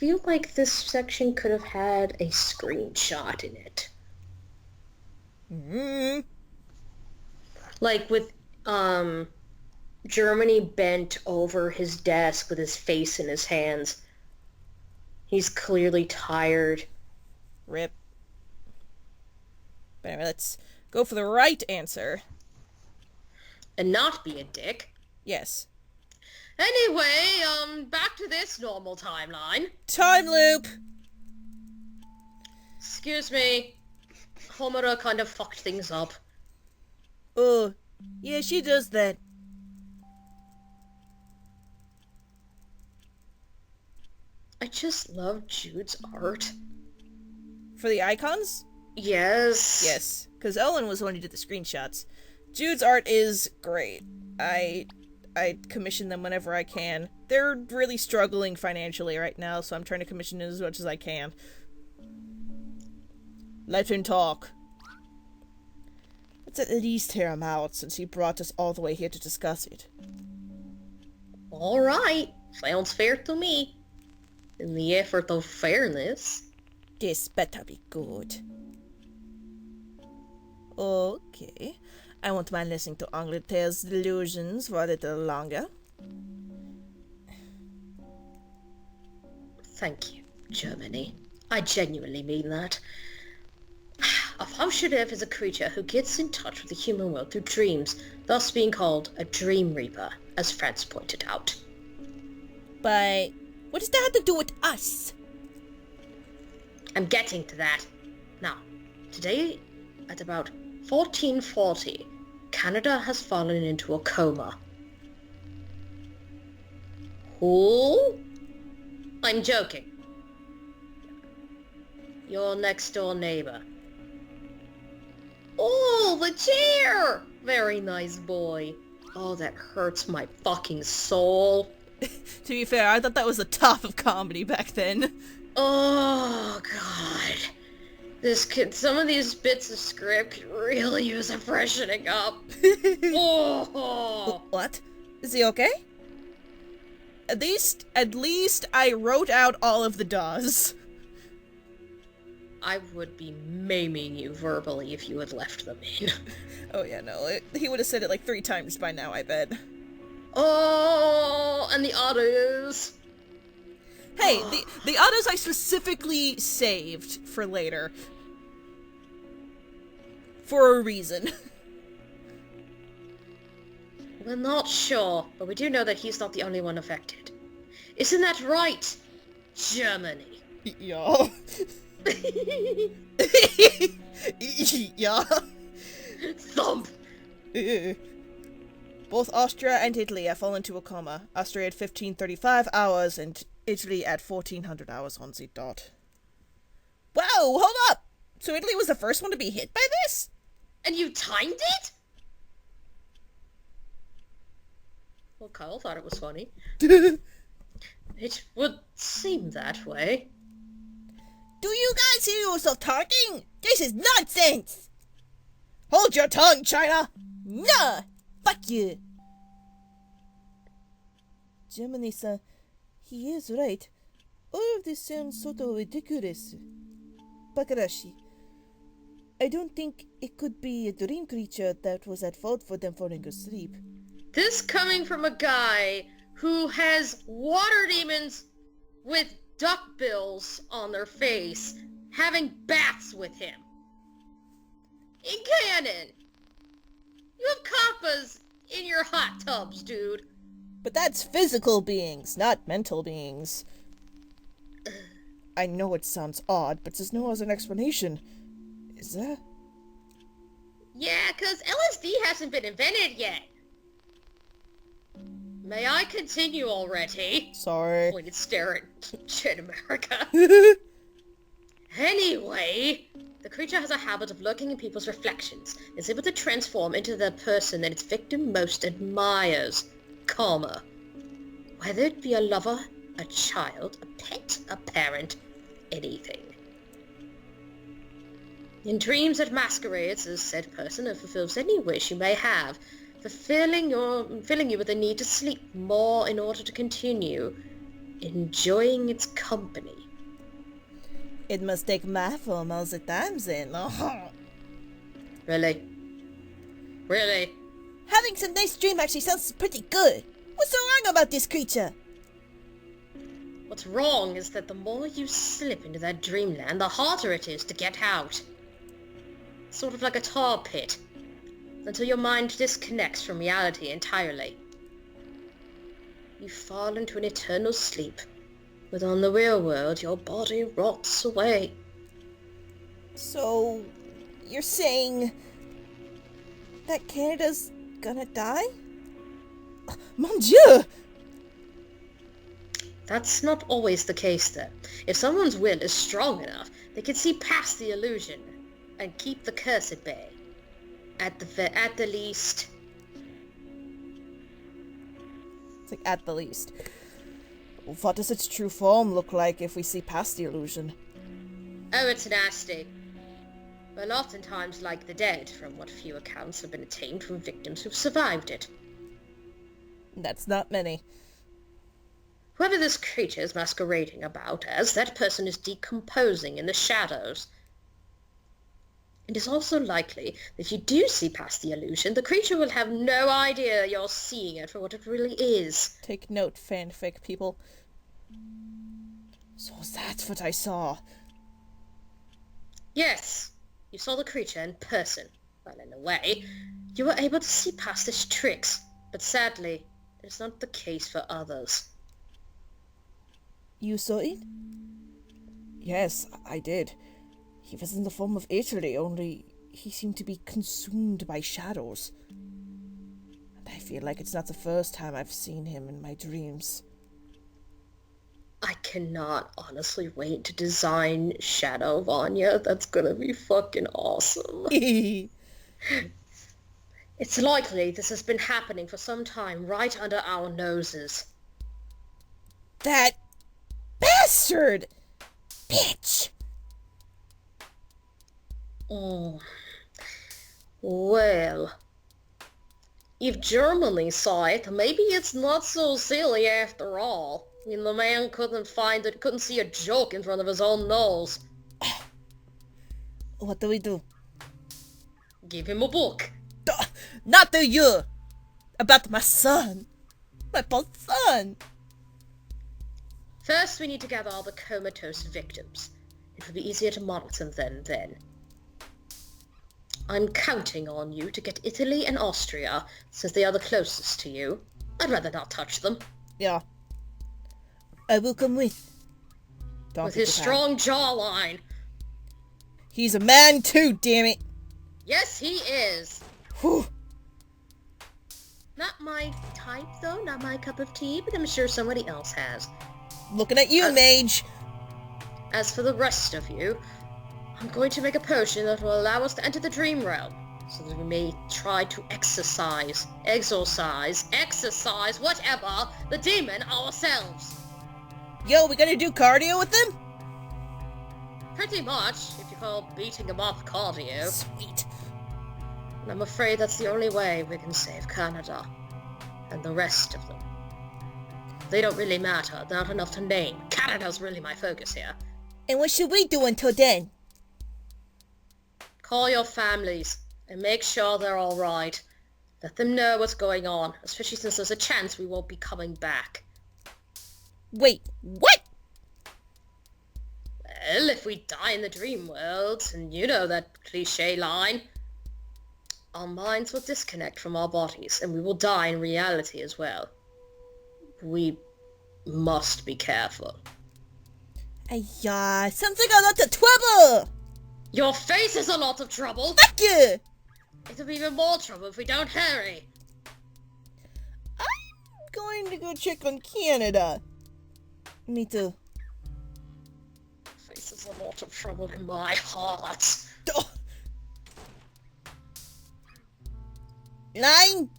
feel like this section could have had a screenshot in it. Mm-hmm. Like with, Germany bent over his desk with his face in his hands. He's clearly tired. Rip. But anyway, let's go for the right answer. And not be a dick. Yes. Anyway, back to this normal timeline. Time loop! Excuse me. Homura kind of fucked things up. Oh, yeah, she does that. I just love Jude's art. For the icons? Yes. Yes, because Ellen was the one who did the screenshots. Jude's art is great. I commission them whenever I can. They're really struggling financially right now, so I'm trying to commission as much as I can. Let him talk. Let's at least hear him out, since he brought us all the way here to discuss it. Alright. Sounds fair to me. In the effort of fairness. This better be good. Okay. I won't mind listening to Angleterre's delusions for a little longer. Thank you, Germany. I genuinely mean that. A fugitive is a creature who gets in touch with the human world through dreams, thus being called a dream reaper, as Franz pointed out. But what does that have to do with us? I'm getting to that. Now, today, at about 1440, Canada has fallen into a coma. Who? I'm joking. Your next door neighbor. Oh, the chair! Very nice boy. Oh, that hurts my fucking soul. To be fair, I thought that was the top of comedy back then. Oh, God. Some of these bits of script could really use a freshening up. Oh. What? Is he okay? At least I wrote out all of the daws. I would be maiming you verbally if you had left them in. Oh yeah, no, he would have said it like 3 times by now, I bet. Oh, and the others. Hey, the others I specifically saved for later. For a reason. We're not sure, but we do know that he's not the only one affected. Isn't that right, Germany? Yeah. Yeah. Thump! Both Austria and Italy have fallen into a coma. Austria at 1535 hours and Italy at 1400 hours on the dot. Whoa, hold up! So Italy was the first one to be hit by this? And you timed it? Well, Kyle thought it was funny. It would seem that way. Do you guys hear yourself talking? This is nonsense! Hold your tongue, China! Nah! Fuck you! Germany-san, he is right. All of this sounds sort of ridiculous. Bakarashi, I don't think it could be a dream creature that was at fault for them falling asleep. This coming from a guy who has water demons with duckbills on their face, having bats with him. In canon! You have kappas in your hot tubs, dude. But that's physical beings, not mental beings. I know it sounds odd, but there's no other explanation. Is there? Yeah, 'cause LSD hasn't been invented yet. May I continue already? Sorry. Pointed stare at Chin America. Anyway, the creature has a habit of looking in people's reflections and is able to transform into the person that its victim most admires, comma. Whether it be a lover, a child, a pet, a parent, anything. In dreams it masquerades as said person and fulfills any wish you may have, filling you with the need to sleep more in order to continue. enjoying its company. It must take my form all the time then. Really? Really? Having some nice dream actually sounds pretty good. What's so wrong about this creature? What's wrong is that the more you slip into that dreamland, the harder it is to get out. Sort of like a tar pit. Until your mind disconnects from reality entirely. You fall into an eternal sleep, but on the real world your body rots away. So, you're saying that Canada's gonna die? Mon Dieu! That's not always the case, though. If someone's will is strong enough, they can see past the illusion and keep the curse at bay. At the least. It's like, at the least. What does its true form look like if we see past the illusion? Oh, it's nasty. Well, oftentimes like the dead, from what few accounts have been obtained from victims who've survived it. That's not many. Whoever this creature is masquerading about as, that person is decomposing in the shadows. It is also likely that if you do see past the illusion, the creature will have no idea you're seeing it for what it really is. Take note, fanfic people. So that's what I saw. Yes, you saw the creature in person. Well, in a way, you were able to see past its tricks, but sadly, it is not the case for others. You saw it? Yes, I did. He was in the form of Italy, only he seemed to be consumed by shadows. And I feel like it's not the first time I've seen him in my dreams. I cannot honestly wait to design Shadow Vanya. That's gonna be fucking awesome. It's likely this has been happening for some time right under our noses. That bastard! Bitch! Well, if Germany saw it, maybe it's not so silly after all. I mean, the man couldn't see a joke in front of his own nose. What do we do? Give him a book. Not to you! About my son! My poor son! First, we need to gather all the comatose victims. It will be easier to monitor them then. I'm counting on you to get Italy and Austria, since they are the closest to you. I'd rather not touch them. Yeah. I will come with. With his strong jawline. He's a man too, damn it! Yes, he is. Whew. Not my type, though. Not my cup of tea, but I'm sure somebody else has. Looking at you, mage! As for the rest of you, I'm going to make a potion that will allow us to enter the dream realm, so that we may try to exorcise, whatever, the demon ourselves. Yo, we gonna do cardio with them? Pretty much, if you call beating him up cardio. Sweet. And I'm afraid that's the only way we can save Canada. And the rest of them. They don't really matter, not enough to name. Canada's really my focus here. And what should we do until then? Call your families, and make sure they're alright. Let them know what's going on, especially since there's a chance we won't be coming back. Wait, what? Well, if we die in the dream world, and you know that cliché line, our minds will disconnect from our bodies, and we will die in reality as well. We must be careful. Ayya, sounds like a lot of trouble! Your face is a lot of trouble! Fuck you! It'll be even more trouble if we don't hurry! I'm going to go check on Canada. Me too. Face is a lot of trouble in my heart. Oh. 9?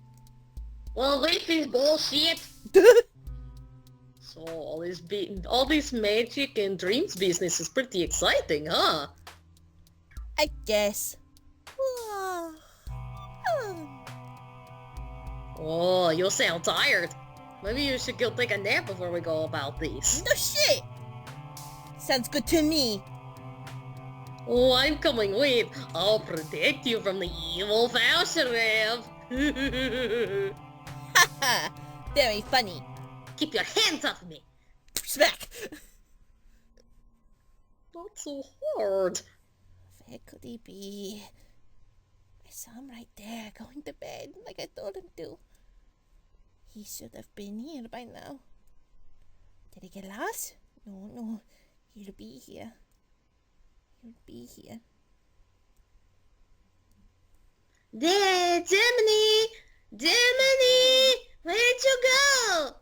Well, this is bullshit! So, all this magic and dreams business is pretty exciting, huh? I guess. Oh, you sound tired. Maybe you should go take a nap before we go about these. No shit! Sounds good to me. Oh, I'm coming with. I'll protect you from the evil Falsharab. Haha! Very funny. Keep your hands off me. Smack! Not so hard. Where could he be? I saw him right there, going to bed, like I told him to. He should have been here by now. Did he get lost? No. He'll be here. There, Germany! Where'd you go?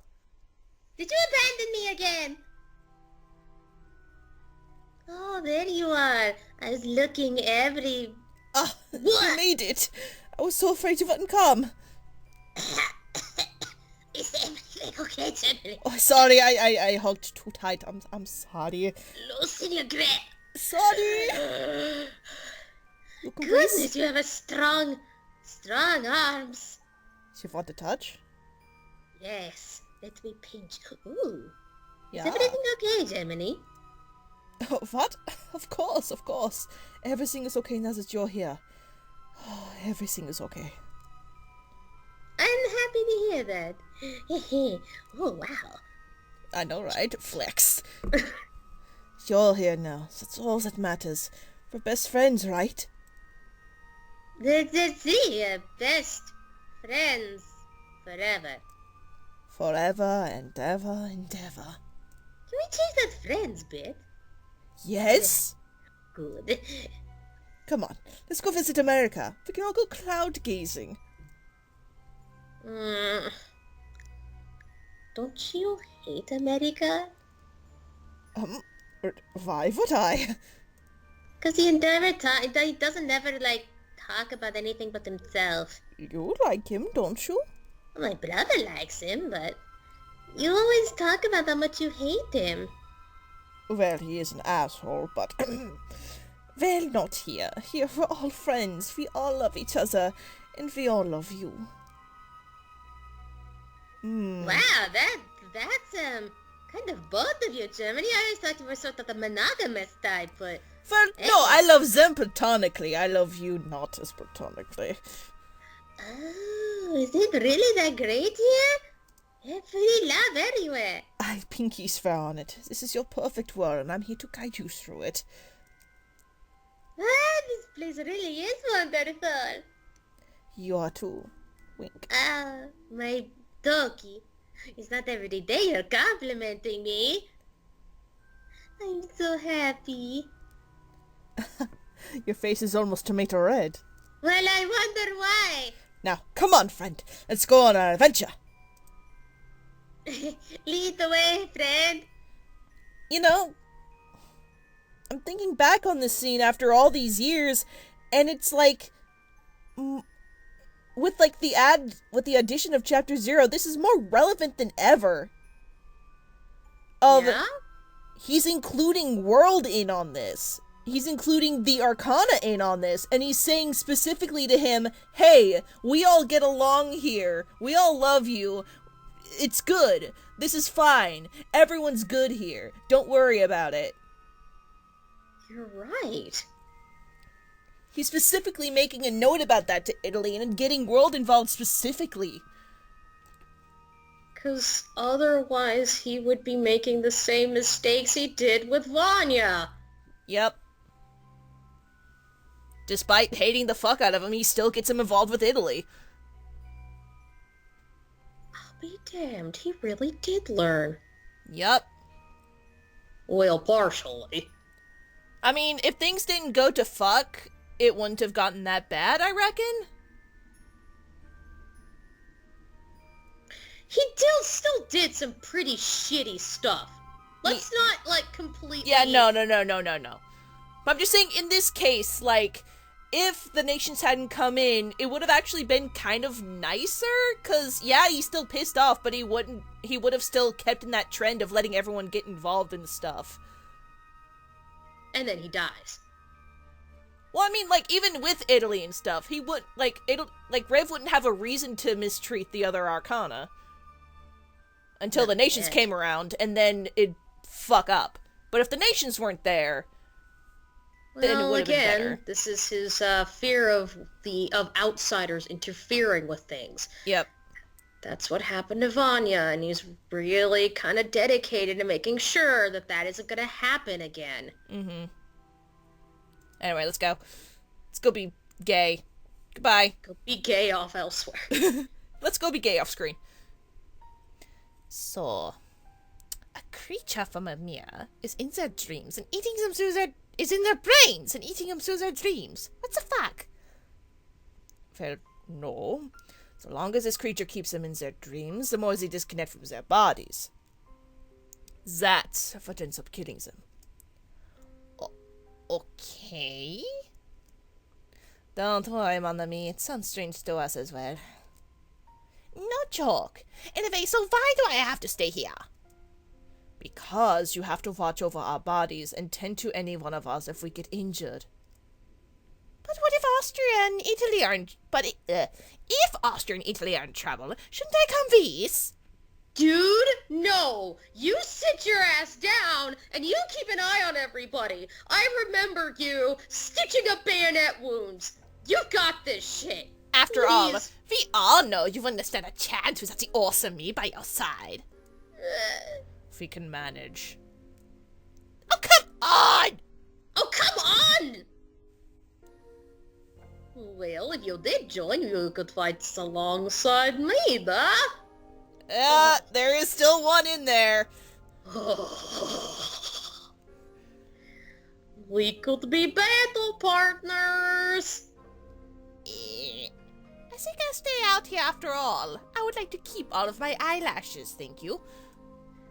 Did you abandon me again? Oh, there you are. I was looking every... Ah, What? you made it. I was so afraid you wouldn't come. Is everything okay, Germany? Oh, sorry, I hugged too tight. I'm sorry. Loosen your grip. Sorry. You can Goodness, brace. you have a strong arms. Do you want to touch? Yes, let me pinch. Ooh. Yeah. Is everything okay, Germany? Oh, what? Of course. Everything is okay now that you're here. Oh, everything is okay. I'm happy to hear that. Oh, wow. I know, right? Flex. You're here now. That's all that matters. We're best friends, right? That's the best friends forever. Forever and ever and ever. Can we change that friends bit? Yes? Good. Come on, let's go visit America. We can all go cloud gazing. Don't you hate America? Why would I? Cause he doesn't never talk about anything but himself. You like him, don't you? My brother likes him, but you always talk about how much you hate him. Well, he is an asshole, but... well, not here. Here we're all friends. We all love each other, and we all love you. Wow, that's kind of both of you, Germany. I always thought you were sort of the monogamous type, but... Well, no, I love them platonically. I love you not as platonically. Oh, is it really that great here? Every love everywhere. I pinky swear on it. This is your perfect world, and I'm here to guide you through it. Ah, this place really is wonderful. You are too. Wink. Ah, my doggy. It's not every day you're complimenting me. I'm so happy. Your face is almost tomato red. Well, I wonder why. Now, come on, friend. Let's go on our adventure. Lead the way, friend. You know, I'm thinking back on this scene after all these years, and it's like, with the addition of Chapter 0, this is more relevant than ever. Yeah? He's including World in on this. He's including the Arcana in on this, and he's saying specifically to him, hey, we all get along here. We all love you. It's good. This is fine. Everyone's good here. Don't worry about it. You're right. He's specifically making a note about that to Italy and getting World involved specifically. Because otherwise he would be making the same mistakes he did with Vanya. Yep. Despite hating the fuck out of him, he still gets him involved with Italy. I'll be damned, he really did learn. Yep. Well, partially. I mean, if things didn't go to fuck, it wouldn't have gotten that bad, I reckon. He still did some pretty shitty stuff. Let's not, completely... Yeah, no. But I'm just saying, in this case, if the nations hadn't come in, it would have actually been kind of nicer, because, yeah, he's still pissed off, but he would have still kept in that trend of letting everyone get involved in stuff. And then he dies. Well, I mean, even with Italy and stuff, he would, Rev wouldn't have a reason to mistreat the other Arcana. until the nations came around, and then it'd fuck up. But if the nations weren't there, then it would have been better. This is his fear of outsiders interfering with things. Yep. That's what happened to Vanya, and he's really kind of dedicated to making sure that that isn't going to happen again. Mm-hmm. Anyway, let's go. Let's go be gay. Goodbye. Go be gay off elsewhere. Let's go be gay off screen. So, a creature from a mirror is in their dreams and eating them through their... is in their brains and eating them through their dreams. What the fuck? Well, no. So long as this creature keeps them in their dreams, the more they disconnect from their bodies. That's what ends up killing them. Okay? Don't worry, mon ami. It sounds strange to us as well. No joke. Anyway, so why do I have to stay here? Because you have to watch over our bodies and tend to any one of us if we get injured. But what if Austria and Italy are in... if Austria and Italy are in trouble, shouldn't I come with? Dude, no. You sit your ass down, and you keep an eye on everybody. I remember you stitching up bayonet wounds. You got this shit. After all, we all know you wouldn't stand a chance without the awesome me by your side. If we can manage. Oh, come on! Oh, come on! Well, if you did join, you could fight alongside me, though. There is still one in there. We could be battle partners. I think I'll stay out here after all. I would like to keep all of my eyelashes, thank you.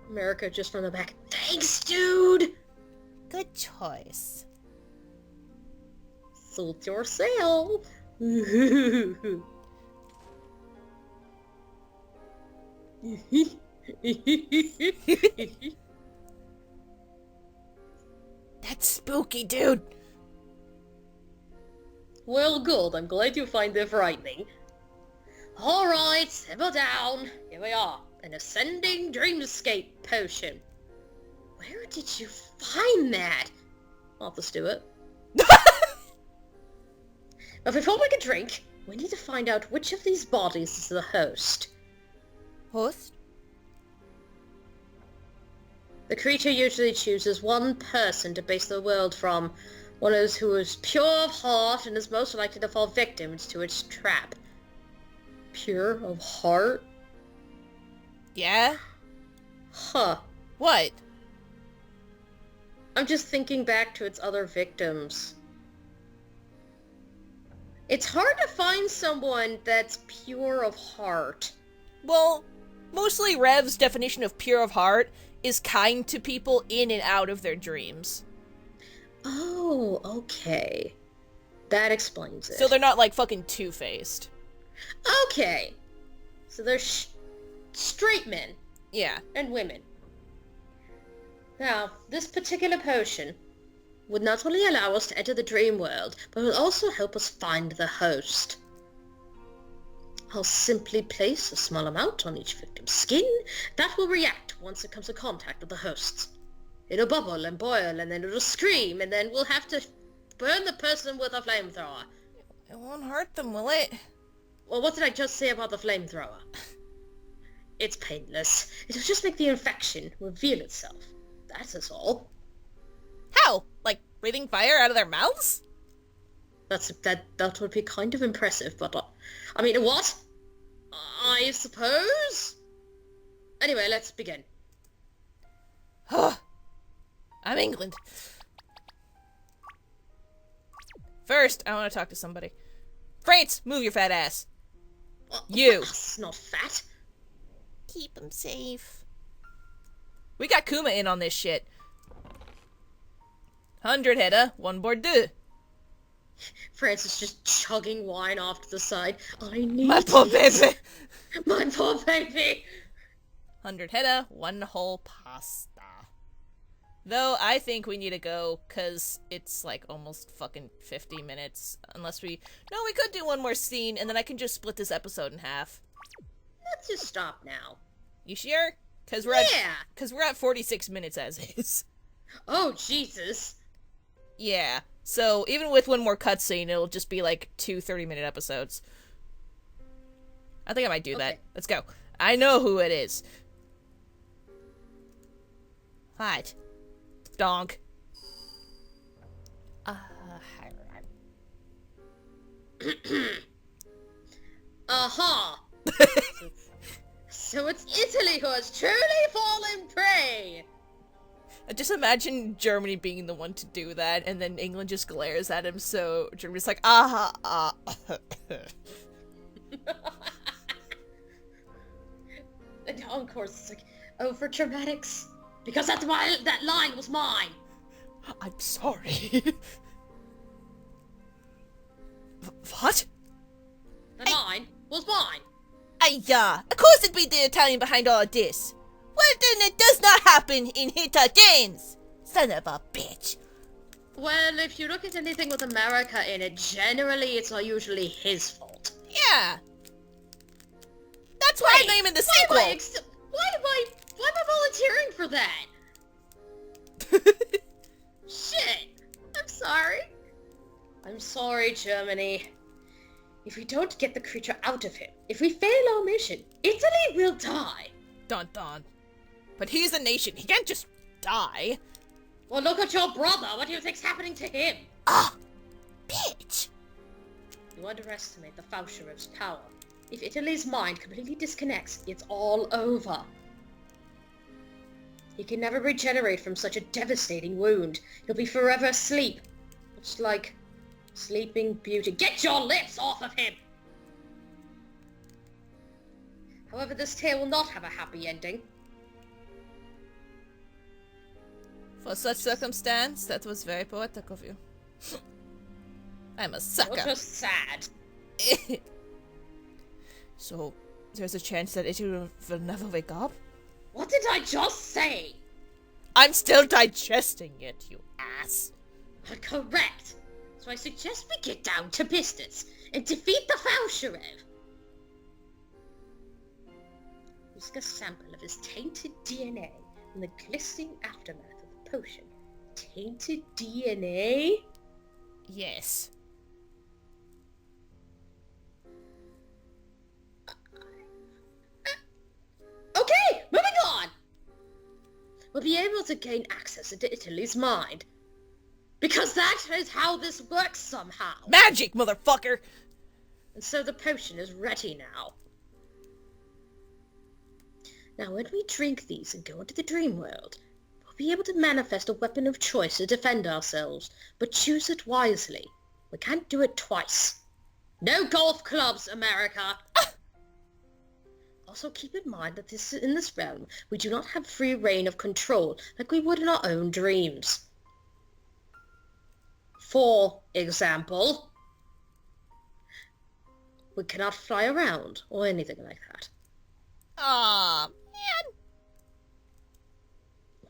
America just from the back. Thanks, dude! Good choice. Suit yourself. That's spooky, dude. Well, good. I'm glad you find it frightening. Alright, simmer down. Here we are. An ascending dreamscape potion. Where did you find that? Martha Stewart. But before we can drink, we need to find out which of these bodies is the host. Host? The creature usually chooses one person to base the world from, one of those who is pure of heart and is most likely to fall victim to its trap. Pure of heart? Yeah? Huh. What? I'm just thinking back to its other victims. It's hard to find someone that's pure of heart. Well, mostly Rev's definition of pure of heart is kind to people in and out of their dreams. Oh, okay. That explains it. So they're not, like, fucking two-faced. Okay. So they're straight men. Yeah. And women. Now, this particular potion would not only allow us to enter the dream world, but will also help us find the host. I'll simply place a small amount on each victim's skin that will react once it comes in contact with the hosts. It'll bubble and boil, and then it'll scream, and then we'll have to burn the person with a flamethrower. It won't hurt them, will it? Well, what did I just say about the flamethrower? It's painless. It'll just make the infection reveal itself. That is all. How? Like, breathing fire out of their mouths? That would be kind of impressive, but... I mean, what? I suppose? Anyway, let's begin. I'm England. First, I want to talk to somebody. France, move your fat ass. You. That's not fat. Keep him safe. We got Kuma in on this shit. 100 header, 1 Bordeaux. Francis just chugging wine off to the side. I need my poor baby. My poor baby. 100 header, 1 whole pasta. Though I think we need to go because it's like almost fucking 50 minutes. Unless we... No, we could do one more scene and then I can just split this episode in half. Let's just stop now. You sure? Because we're at, Yeah. 'cause we're at 46 minutes as is. Oh, Jesus. Yeah. So even with one more cutscene, it'll just be like 2 30-minute episodes. I think I might do that. Okay. Let's go. I know who it is. Hot. Donk. Aha! So it's Italy who has truly fallen prey! I just imagine Germany being the one to do that, and then England just glares at him, so Germany's like, ah, ah. And Encore's is like, oh, for dramatics. Because that line was mine! I'm sorry. What? The line was mine! Of course it'd be the Italian behind all of this. Well then, it does not happen in Hita games. Son of a bitch. Well, if you look at anything with America in it, generally it's not usually his fault. Yeah. That's why I'm naming the sequel. Why am I volunteering for that? Shit! I'm sorry. I'm sorry, Germany. If we don't get the creature out of him, if we fail our mission, Italy will die. Dun dun. But he's a nation. He can't just die. Well, look at your brother. What do you think's happening to him? Ah! Bitch! You underestimate the Faucherev's power. If Italy's mind completely disconnects, it's all over. He can never regenerate from such a devastating wound. He'll be forever asleep. Much like Sleeping Beauty. Get your lips off of him! However, this tale will not have a happy ending. For such circumstance, that was very poetic of you. I'm a It was sucker. just sad. So, there's a chance that Italy will never wake up? What did I just say? I'm still digesting it, you ass. Correct. So I suggest we get down to business and defeat the Faucherev. Use a sample of his tainted DNA in the glistening aftermath of the potion. Tainted DNA? Yes. Okay, moving on! We'll be able to gain access into Italy's mind. Because that is how this works somehow. Magic, motherfucker! And so the potion is ready now. Now when we drink these and go into the dream world, we'll be able to manifest a weapon of choice to defend ourselves, but choose it wisely. We can't do it twice. No golf clubs, America! Also keep in mind that in this realm, we do not have free reign of control like we would in our own dreams. For example, we cannot fly around or anything like that. Aw, man.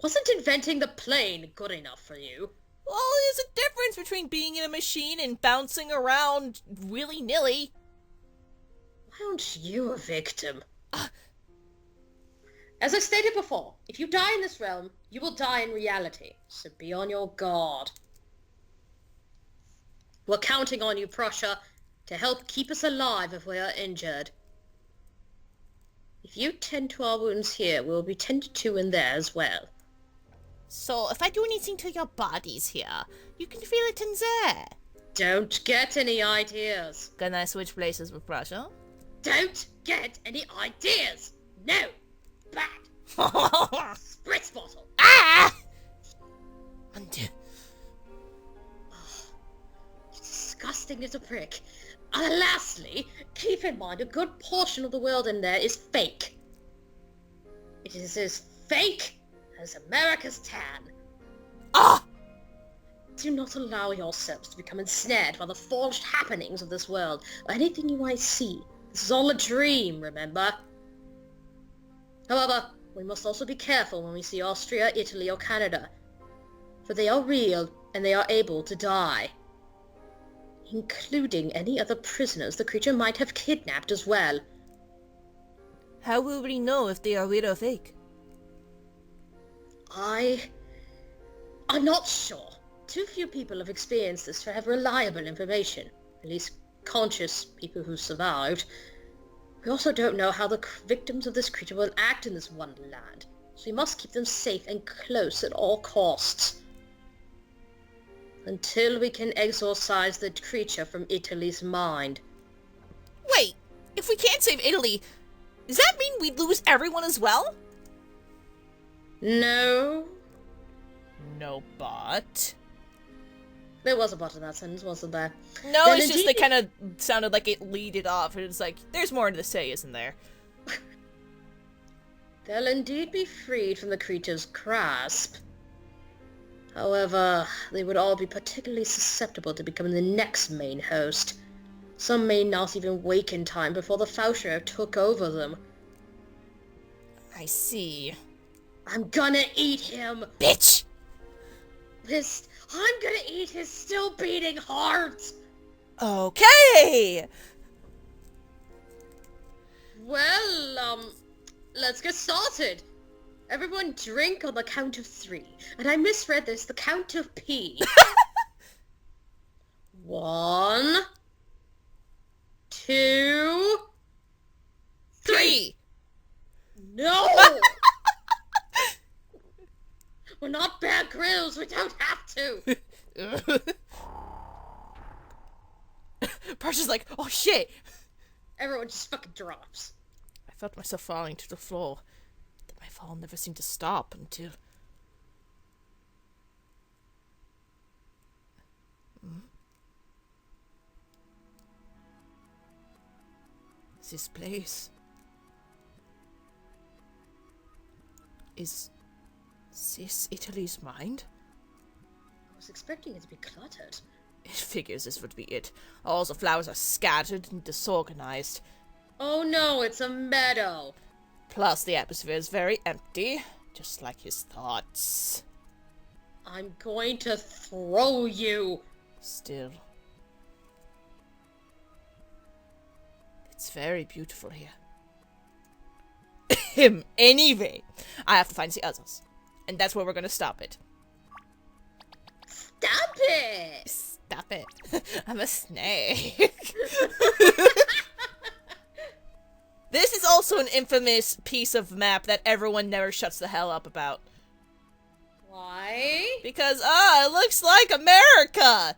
Wasn't inventing the plane good enough for you? Well, there's a difference between being in a machine and bouncing around willy-nilly. Why aren't you a victim? As I stated before, if you die in this realm, you will die in reality, so be on your guard. We're counting on you, Prussia, to help keep us alive if we are injured. If you tend to our wounds here, we'll be tended to in there as well. So, if I do anything to your bodies here, you can feel it in there. Don't get any ideas. Can I switch places with Prussia? Don't get any ideas. No. Bad. Spritz bottle. Ah! Disgusting as a prick. And lastly, keep in mind a good portion of the world in there is fake. It is as fake as America's tan. Ah! Do not allow yourselves to become ensnared by the forged happenings of this world, or anything you might see. This is all a dream, remember? However, we must also be careful when we see Austria, Italy, or Canada, for they are real and they are able to die. Including any other prisoners the creature might have kidnapped as well. How will we know if they are real or fake? I'm not sure. Too few people have experienced this to have reliable information. At least conscious people who survived. We also don't know how the victims of this creature will act in this wonderland. So we must keep them safe and close at all costs. Until we can exorcise the creature from Italy's mind. Wait, if we can't save Italy, does that mean we lose everyone as well? No. No, but... There was a but in that sentence, wasn't there? No, Then it's just indeed- it kind of sounded like it leaded off. It's like, there's more to say, isn't there? They'll indeed be freed from the creature's grasp. However, they would all be particularly susceptible to becoming the next main host. Some may not even wake in time before the Fausher took over them. I see. I'm gonna eat him! Bitch! I'm gonna eat his still beating heart! Okay! Well, let's get started. Everyone drink on the count of 3. And I misread this, the count of P. 1, 2, 3. No! We're not Bear Grylls, we don't have to! Perch is like, oh shit! Everyone just fucking drops. I felt myself falling to the floor. Then my fall never seemed to stop until... This place... Is this Italy's mind? I was expecting it to be cluttered. It figures this would be it. All the flowers are scattered and disorganized. Oh no, it's a meadow. Plus the atmosphere is very empty, just like his thoughts. I'm going to throw you. Still. It's very beautiful here. Him, anyway. I have to find the others. And that's where we're gonna stop it. Stop it! Stop it. I'm a snake. This is also an infamous piece of map that everyone never shuts the hell up about. Why? Because, it looks like America!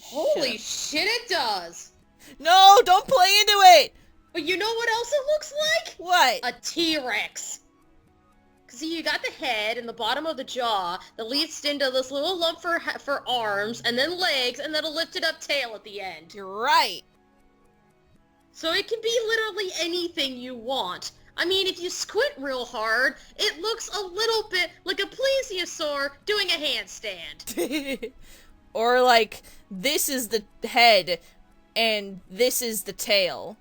Holy shit, it does! No, don't play into it! But you know what else it looks like? What? A T-Rex. See, you got the head and the bottom of the jaw that leads into this little lump for arms, and then legs, and then a lifted up tail at the end. You're right. So it can be literally anything you want. I mean, if you squint real hard, it looks a little bit like a plesiosaur doing a handstand. Or like, this is the head, and this is the tail.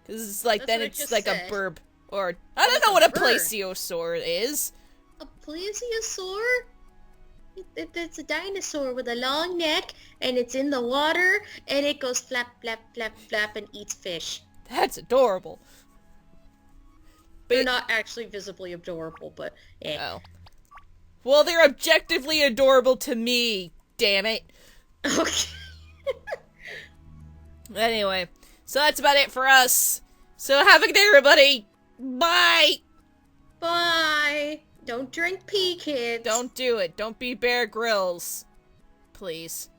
Cause it's like, That's then what I it's just like said. a burb. Or, I don't That's know a what a bird. plesiosaur is. A plesiosaur? It's a dinosaur with a long neck, and it's in the water, and it goes flap, flap, flap, flap, and eats fish. That's adorable. They're not actually visibly adorable, but Oh. Well, they're objectively adorable to me, damn it. Okay. Anyway, so that's about it for us. So have a good day, everybody. Bye! Bye! Don't drink pee, kids. Don't do it. Don't be Bear Grylls. Please.